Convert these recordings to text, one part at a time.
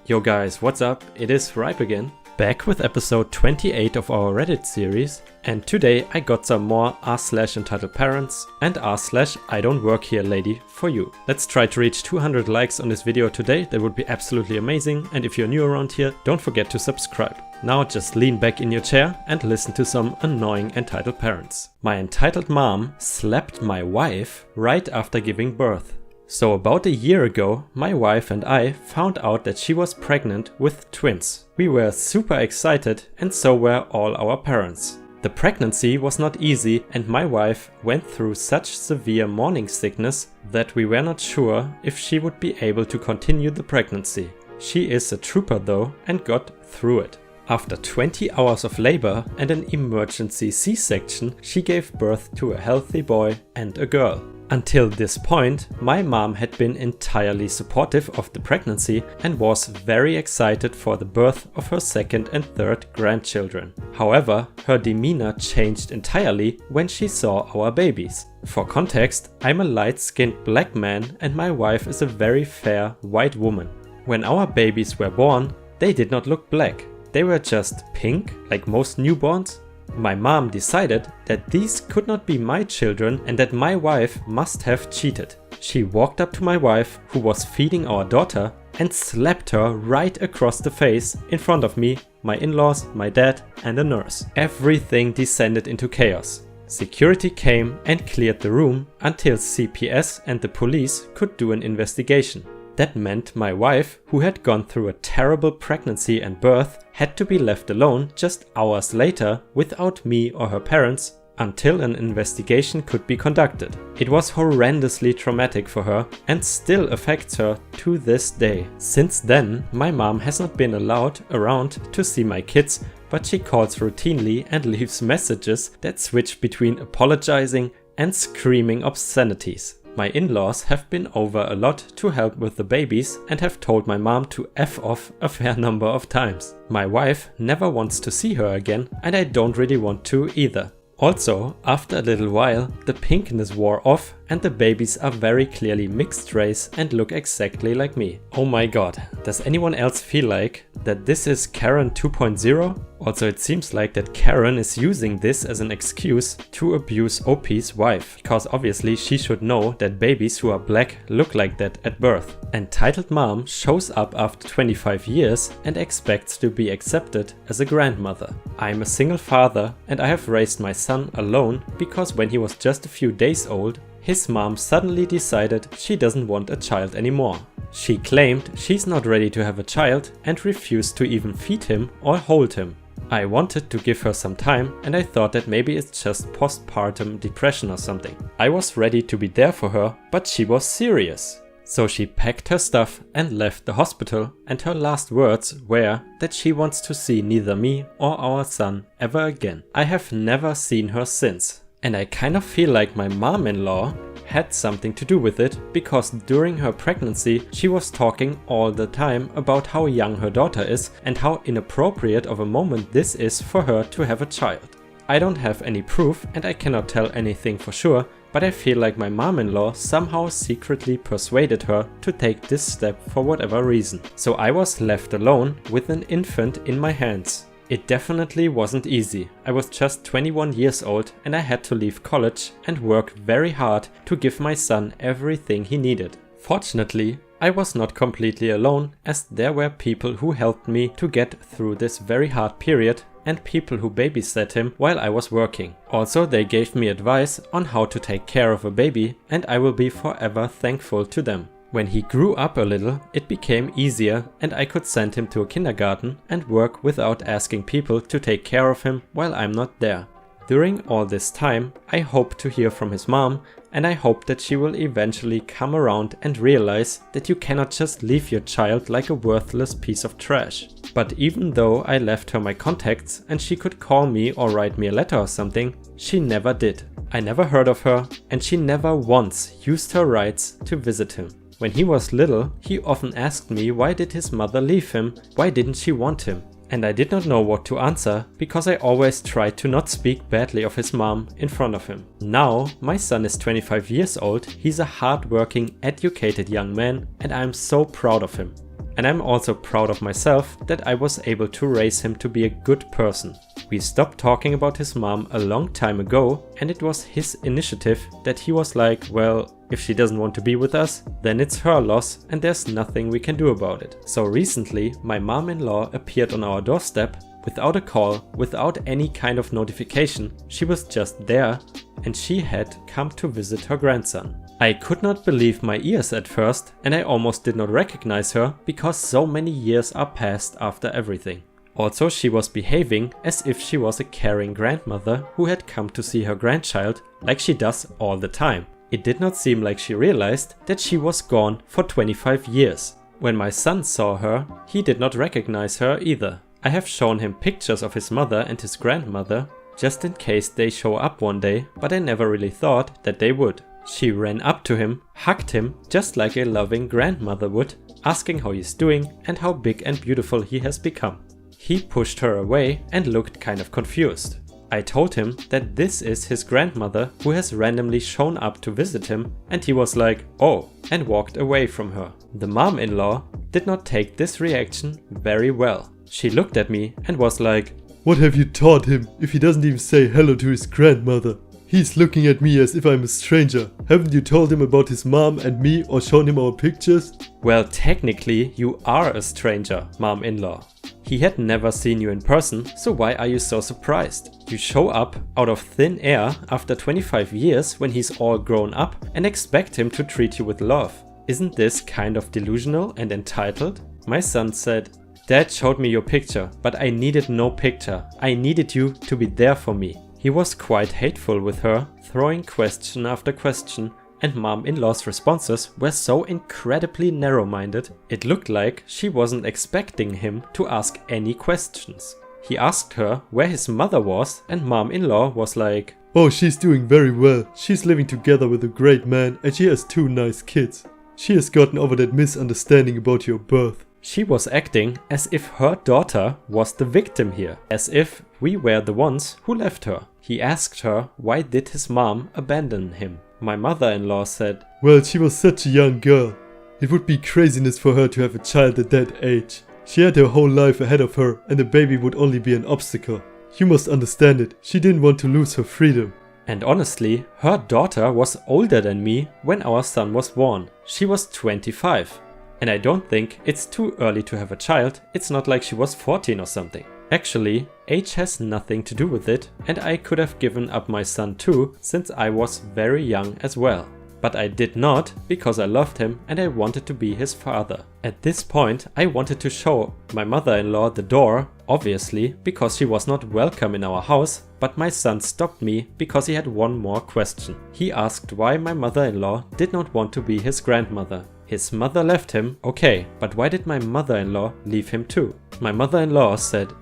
Yo guys, what's up? It is Ripe again, back with episode 28 of our Reddit series, and today I got some more r/EntitledParents and r/I don't work here lady for you. Let's try to reach 200 likes on this video today, that would be absolutely amazing, and if you're new around here, don't forget to subscribe. Now just lean back in your chair and listen to some annoying entitled parents. My entitled mom slapped my wife right after giving birth. So about a year ago, my wife and I found out that she was pregnant with twins. We were super excited and so were all our parents. The pregnancy was not easy and my wife went through such severe morning sickness that we were not sure if she would be able to continue the pregnancy. She is a trooper though and got through it. After 20 hours of labor and an emergency C-section, she gave birth to a healthy boy and a girl. Until this point, my mom had been entirely supportive of the pregnancy and was very excited for the birth of her second and third grandchildren. However, her demeanor changed entirely when she saw our babies. For context, I'm a light-skinned black man and my wife is a very fair white woman. When our babies were born, they did not look black. They were just pink, like most newborns. My mom decided that these could not be my children and that my wife must have cheated. She walked up to my wife, who was feeding our daughter, and slapped her right across the face in front of me, my in-laws, my dad, and a nurse. Everything descended into chaos. Security came and cleared the room until CPS and the police could do an investigation. That meant my wife, who had gone through a terrible pregnancy and birth, had to be left alone just hours later without me or her parents until an investigation could be conducted. It was horrendously traumatic for her and still affects her to this day. Since then, my mom has not been allowed around to see my kids, but she calls routinely and leaves messages that switch between apologizing and screaming obscenities. My in-laws have been over a lot to help with the babies and have told my mom to F off a fair number of times. My wife never wants to see her again and I don't really want to either. Also, after a little while, the pinkness wore off and the babies are very clearly mixed race and look exactly like me. Oh my god, does anyone else feel like that this is Karen 2.0? Also, it seems like that Karen is using this as an excuse to abuse OP's wife, because obviously she should know that babies who are black look like that at birth. Entitled mom shows up after 25 years and expects to be accepted as a grandmother. I'm a single father and I have raised my son alone because when he was just a few days old, his mom suddenly decided she doesn't want a child anymore. She claimed she's not ready to have a child and refused to even feed him or hold him. I wanted to give her some time and I thought that maybe it's just postpartum depression or something. I was ready to be there for her, but she was serious. So she packed her stuff and left the hospital, and her last words were that she wants to see neither me or our son ever again. I have never seen her since. And I kind of feel like my mom-in-law had something to do with it, because during her pregnancy she was talking all the time about how young her daughter is and how inappropriate of a moment this is for her to have a child. I don't have any proof and I cannot tell anything for sure, but I feel like my mom-in-law somehow secretly persuaded her to take this step for whatever reason. So I was left alone with an infant in my hands. It definitely wasn't easy. I was just 21 years old and I had to leave college and work very hard to give my son everything he needed. Fortunately, I was not completely alone, as there were people who helped me to get through this very hard period and people who babysat him while I was working. Also, they gave me advice on how to take care of a baby and I will be forever thankful to them. When he grew up a little, it became easier and I could send him to a kindergarten and work without asking people to take care of him while I'm not there. During all this time, I hope to hear from his mom and I hope that she will eventually come around and realize that you cannot just leave your child like a worthless piece of trash. But even though I left her my contacts and she could call me or write me a letter or something, she never did. I never heard of her and she never once used her rights to visit him. When he was little, he often asked me why did his mother leave him, why didn't she want him? And I did not know what to answer because I always tried to not speak badly of his mom in front of him. Now, my son is 25 years old, he's a hard-working, educated young man and I am so proud of him. and I'm also proud of myself that I was able to raise him to be a good person. We stopped talking about his mom a long time ago, and it was his initiative that he was like, well, if she doesn't want to be with us, then it's her loss and there's nothing we can do about it. So recently, my mom-in-law appeared on our doorstep without a call, without any kind of notification. She was just there, and she had come to visit her grandson. I could not believe my ears at first, and I almost did not recognize her because so many years are passed after everything. Also, she was behaving as if she was a caring grandmother who had come to see her grandchild like she does all the time. It did not seem like she realized that she was gone for 25 years. When my son saw her, he did not recognize her either. I have shown him pictures of his mother and his grandmother just in case they show up one day, but I never really thought that they would. She ran up to him, hugged him just like a loving grandmother would, asking how he's doing and how big and beautiful he has become. He pushed her away and looked kind of confused. I told him that this is his grandmother who has randomly shown up to visit him, and he was like, oh, and walked away from her. The mom-in-law did not take this reaction very well. She looked at me and was like, what have you taught him if he doesn't even say hello to his grandmother? He's looking at me as if I'm a stranger. Haven't you told him about his mom and me or shown him our pictures? Well, technically you are a stranger, mom-in-law. He had never seen you in person, so why are you so surprised? You show up out of thin air after 25 years when he's all grown up and expect him to treat you with love. Isn't this kind of delusional and entitled? My son said, Dad showed me your picture, but I needed no picture. I needed you to be there for me. He was quite hateful with her, throwing question after question, and mom-in-law's responses were so incredibly narrow-minded, it looked like she wasn't expecting him to ask any questions. He asked her where his mother was, and mom-in-law was like, oh, she's doing very well. She's living together with a great man and she has 2 nice kids. She has gotten over that misunderstanding about your birth. She was acting as if her daughter was the victim here, as if we were the ones who left her. He asked her why did his mom abandon him. My mother-in-law said, well, she was such a young girl. It would be craziness for her to have a child at that age. She had her whole life ahead of her and a baby would only be an obstacle. You must understand it. She didn't want to lose her freedom. And honestly, her daughter was older than me when our son was born. She was 25. And I don't think it's too early to have a child. It's not like she was 14 or something. Actually, age has nothing to do with it, and I could have given up my son too, since I was very young as well. But I did not, because I loved him and I wanted to be his father. At this point, I wanted to show my mother-in-law the door, obviously, because she was not welcome in our house, but my son stopped me because he had one more question. He asked why my mother-in-law did not want to be his grandmother. His mother left him, okay, but why did my mother-in-law leave him too? My mother-in-law said,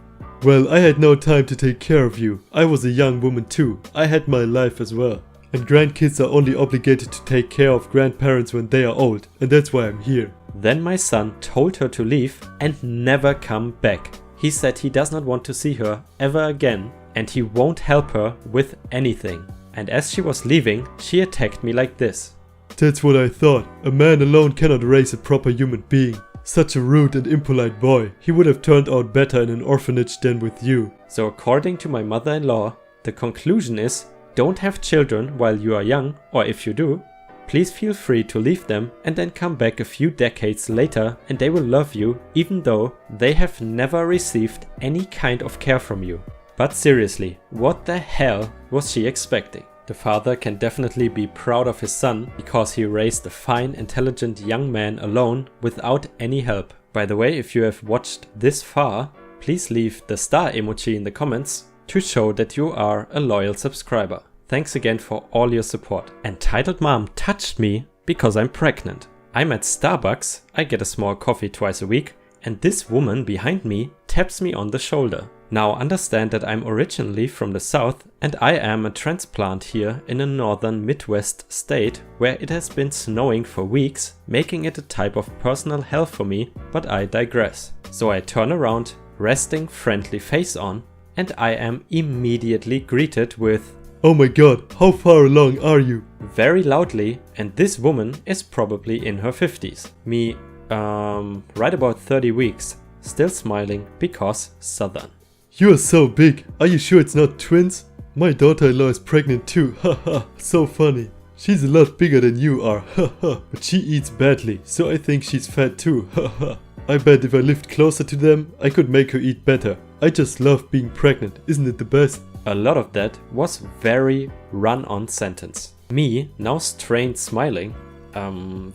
well, I had no time to take care of you. I was a young woman too. I had my life as well. And grandkids are only obligated to take care of grandparents when they are old, and that's why I'm here. Then my son told her to leave and never come back. He said he does not want to see her ever again, and he won't help her with anything. And as she was leaving, she attacked me like this. That's what I thought. A man alone cannot raise a proper human being. Such a rude and impolite boy. He would have turned out better in an orphanage than with you. So according to my mother-in-law, the conclusion is, don't have children while you are young, or if you do, please feel free to leave them and then come back a few decades later and they will love you even though they have never received any kind of care from you. But seriously, what the hell was she expecting? The father can definitely be proud of his son because he raised a fine, intelligent young man alone without any help. By the way, if you have watched this far, please leave the star emoji in the comments to show that you are a loyal subscriber. Thanks again for all your support. Entitled Mom touched me because I'm pregnant. I'm at Starbucks, I get a small coffee twice a week, and this woman behind me taps me on the shoulder. Now understand that I'm originally from the south and I am a transplant here in a northern Midwest state where it has been snowing for weeks, making it a type of personal hell for me, but I digress. So I turn around, resting friendly face on, and I am immediately greeted with, oh my god, how far along are you? Very loudly, and this woman is probably in her 50s. Me, Right about 30 weeks. Still smiling because Southern. You are so big. Are you sure it's not twins? My daughter-in-law is pregnant too. Haha, so funny. She's a lot bigger than you are. Haha, but she eats badly, so I think she's fat too. Haha. I bet if I lived closer to them, I could make her eat better. I just love being pregnant, isn't it the best? A lot of that was very run-on sentence. Me, now strained smiling.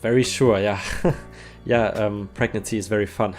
Very sure, yeah. Yeah, pregnancy is very fun.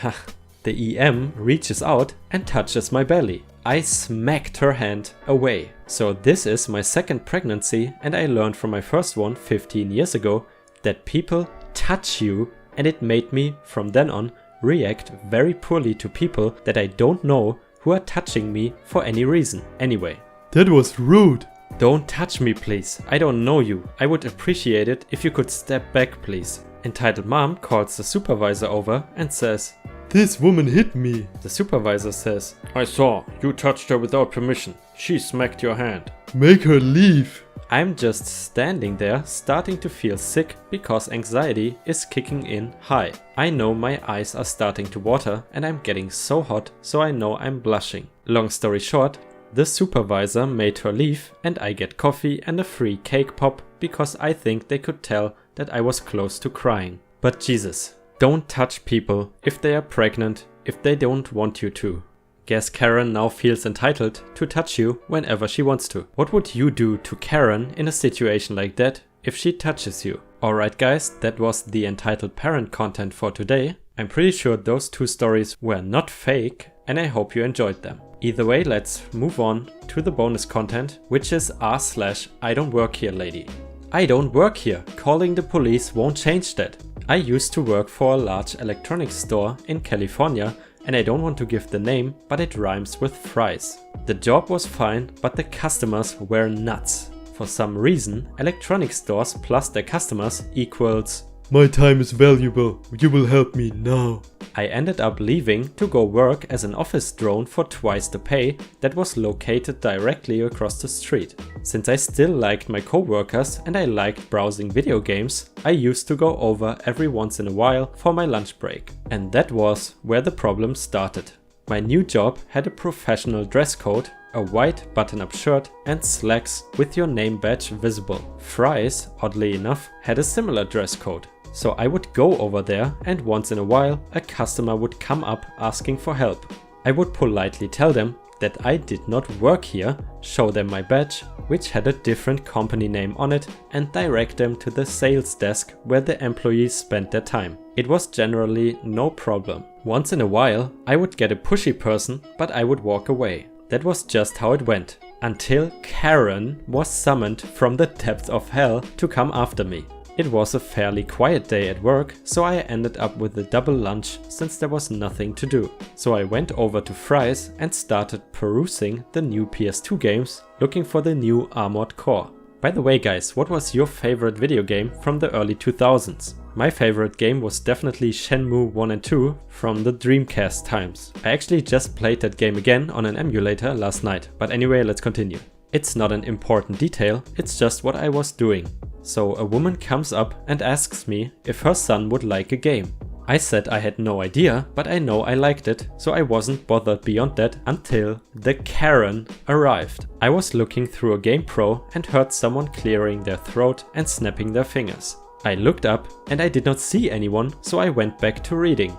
The EM reaches out and touches my belly. I smacked her hand away. So this is my second pregnancy, and I learned from my first one 15 years ago that people touch you, and it made me, from then on, react very poorly to people that I don't know who are touching me for any reason. Anyway. That was rude. Don't touch me, please. I don't know you. I would appreciate it if you could step back, please. Entitled mom calls the supervisor over and says, This woman hit me. The supervisor says, I saw. You touched her without permission. She smacked your hand. Make her leave. I'm just standing there starting to feel sick because anxiety is kicking in high. I know my eyes are starting to water and I'm getting so hot, so I know I'm blushing. Long story short, the supervisor made her leave and I get coffee and a free cake pop because I think they could tell that I was close to crying. But Jesus, don't touch people if they are pregnant, if they don't want you to. Guess Karen now feels entitled to touch you whenever she wants to. What would you do to Karen in a situation like that if she touches you? Alright guys, that was the entitled parent content for today. I'm pretty sure those two stories were not fake and I hope you enjoyed them. Either way, let's move on to the bonus content, which is r/I don't work here lady. I don't work here. Calling the police won't change that. I used to work for a large electronics store in California, and I don't want to give the name, but it rhymes with fries. The job was fine, but the customers were nuts. For some reason, electronics stores plus their customers equals My time is valuable. You will help me now. I ended up leaving to go work as an office drone for twice the pay that was located directly across the street. Since I still liked my co-workers and I liked browsing video games, I used to go over every once in a while for my lunch break. And that was where the problem started. My new job had a professional dress code, a white button-up shirt and slacks with your name badge visible. Fries, oddly enough, had a similar dress code. So I would go over there and once in a while a customer would come up asking for help. I would politely tell them that I did not work here, show them my badge, which had a different company name on it, and direct them to the sales desk where the employees spent their time. It was generally no problem. Once in a while I would get a pushy person, but I would walk away. That was just how it went, until Karen was summoned from the depths of hell to come after me. It was a fairly quiet day at work, so I ended up with a double lunch since there was nothing to do. So I went over to Fry's and started perusing the new PS2 games, looking for the new Armored Core. By the way guys, what was your favorite video game from the early 2000s? My favorite game was definitely Shenmue 1 and 2 from the Dreamcast times. I actually just played that game again on an emulator last night, but anyway, let's continue. It's not an important detail, it's just what I was doing. So a woman comes up and asks me if her son would like a game. I said I had no idea, but I know I liked it, so I wasn't bothered beyond that until the Karen arrived. I was looking through a Game Pro and heard someone clearing their throat and snapping their fingers. I looked up and I did not see anyone, so I went back to reading.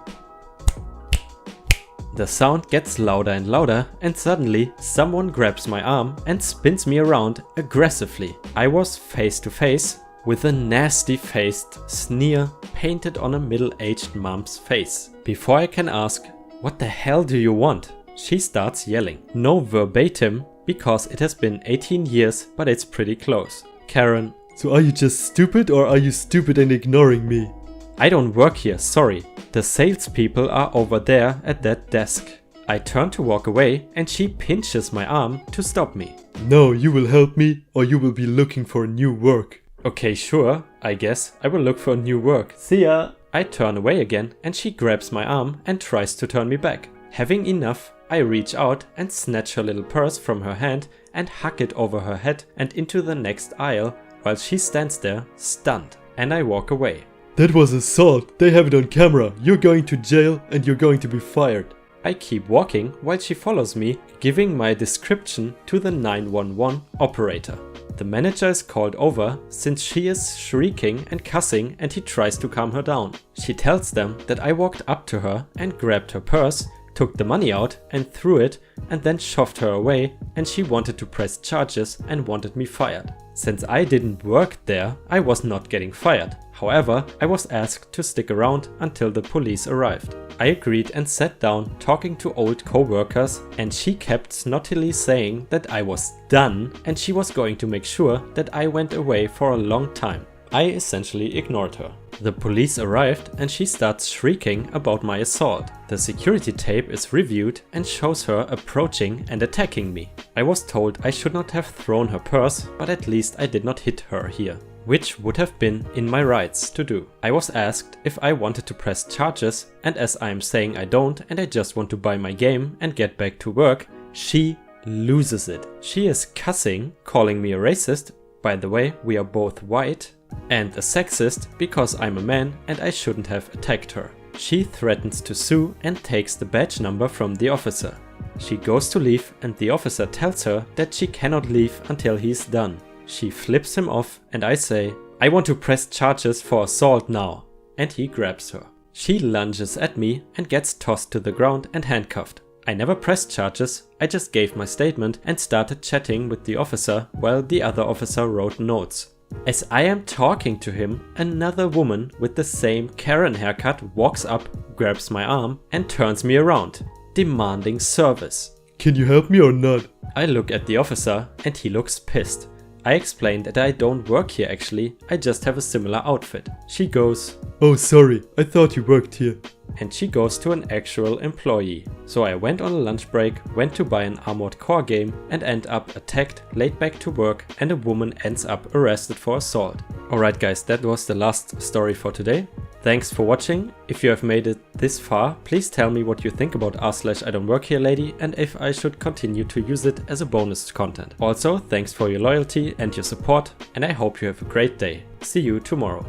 The sound gets louder and louder and suddenly someone grabs my arm and spins me around aggressively. I was face to face with a nasty faced sneer painted on a middle-aged mom's face. Before I can ask, "What the hell do you want?" she starts yelling. No verbatim, because it has been 18 years, but it's pretty close. Karen, So are you just stupid or are you stupid and ignoring me? I don't work here, sorry. The salespeople are over there at that desk. I turn to walk away and she pinches my arm to stop me. No, you will help me or you will be looking for new work. Okay, sure, I guess I will look for new work. See ya! I turn away again and she grabs my arm and tries to turn me back. Having enough, I reach out and snatch her little purse from her hand and huck it over her head and into the next aisle while she stands there stunned, and I walk away. That was assault. They have it on camera. You're going to jail and you're going to be fired. I keep walking while she follows me, giving my description to the 911 operator. The manager is called over since she is shrieking and cussing and he tries to calm her down. She tells them that I walked up to her and grabbed her purse, took the money out and threw it and then shoved her away, and she wanted to press charges and wanted me fired. Since I didn't work there, I was not getting fired. However, I was asked to stick around until the police arrived. I agreed and sat down talking to old co-workers, and she kept snottily saying that I was done and she was going to make sure that I went away for a long time. I essentially ignored her. The police arrived and she starts shrieking about my assault. The security tape is reviewed and shows her approaching and attacking me. I was told I should not have thrown her purse, but at least I did not hit her here, which would have been in my rights to do. I was asked if I wanted to press charges, and as I am saying I don't and I just want to buy my game and get back to work, she loses it. She is cussing, calling me a racist. By the way, we are both white. And a sexist because I'm a man and I shouldn't have attacked her. She threatens to sue and takes the badge number from the officer. She goes to leave and the officer tells her that she cannot leave until he's done. She flips him off and I say, "I want to press charges for assault now," and he grabs her. She lunges at me and gets tossed to the ground and handcuffed. I never pressed charges, I just gave my statement and started chatting with the officer while the other officer wrote notes. As I am talking to him, another woman with the same Karen haircut walks up, grabs my arm and turns me around, demanding service. Can you help me or not? I look at the officer and he looks pissed. I explain that I don't work here actually, I just have a similar outfit. She goes, "Oh sorry, I thought you worked here." And she goes to an actual employee. So I went on a lunch break, went to buy an Armored Core game and end up attacked, laid back to work, and a woman ends up arrested for assault. Alright guys, that was the last story for today. Thanks for watching. If you have made it this far, please tell me what you think about r/I don't work here lady and if I should continue to use it as a bonus content. Also, thanks for your loyalty and your support, and I hope you have a great day. See you tomorrow.